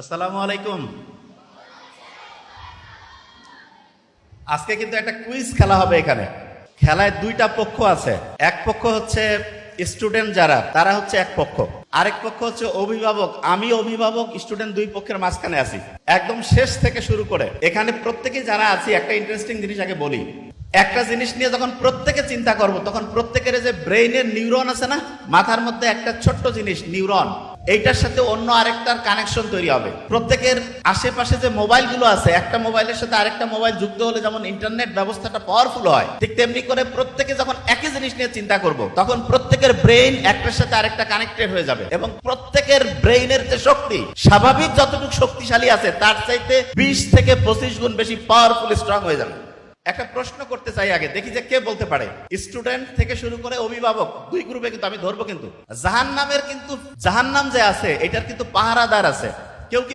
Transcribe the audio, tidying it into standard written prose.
আসসালামু আলাইকুম। আজকে কিন্তু একটা কুইজ খেলা হবে এখানে। খেলায় দুইটা পক্ষ আছে। এক পক্ষ হচ্ছে স্টুডেন্ট, যারা তারা হচ্ছে এক পক্ষ, আরেক পক্ষ হচ্ছে অভিভাবক। আমি অভিভাবক, স্টুডেন্ট দুই পক্ষের মাঝখানে আছি। একদম শেষ থেকে শুরু করে এখানে প্রত্যেকে যারা আছি, একটা ইন্টারেস্টিং জিনিস আগে বলি। একটা জিনিস নিয়ে যখন প্রত্যেকে চিন্তা করব, তখন প্রত্যেকের যে ব্রেইনের নিউরন আছে না, মাথার মধ্যে একটা ছোট্ট জিনিস নিউরন, এইটার সাথে অন্য আরেকটার কানেকশন তৈরি হবে। প্রত্যেকের আশেপাশে যে মোবাইলগুলো আছে, একটা মোবাইলের সাথে আরেকটা মোবাইল যুক্ত হলে যেমন ইন্টারনেট ব্যবস্থাটা পাওয়ারফুল হয়, ঠিক তেমনি করে প্রত্যেকে যখন একই জিনিস নিয়ে চিন্তা করব, তখন প্রত্যেকের ব্রেইন একটার সাথে আরেকটা কানেক্টেড হয়ে যাবে এবং প্রত্যেকের ব্রেইনের যে শক্তি, স্বাভাবিক যতটুকু শক্তিশালী আছে তার চাইতে 20 থেকে 25 গুণ বেশি পাওয়ারফুল, স্ট্রং হয়ে যাবে। একটা প্রশ্ন করতে চাই আগে, দেখি যে কে বলতে পারে। স্টুডেন্ট থেকে শুরু করে অভিভাবক, দুই গ্রুপে কিন্তু আমি ধরবো। কিন্তু জাহান্নামের, কিন্তু জাহান্নাম যে আছে এটার কিন্তু পাহারাদার আছে। কেউ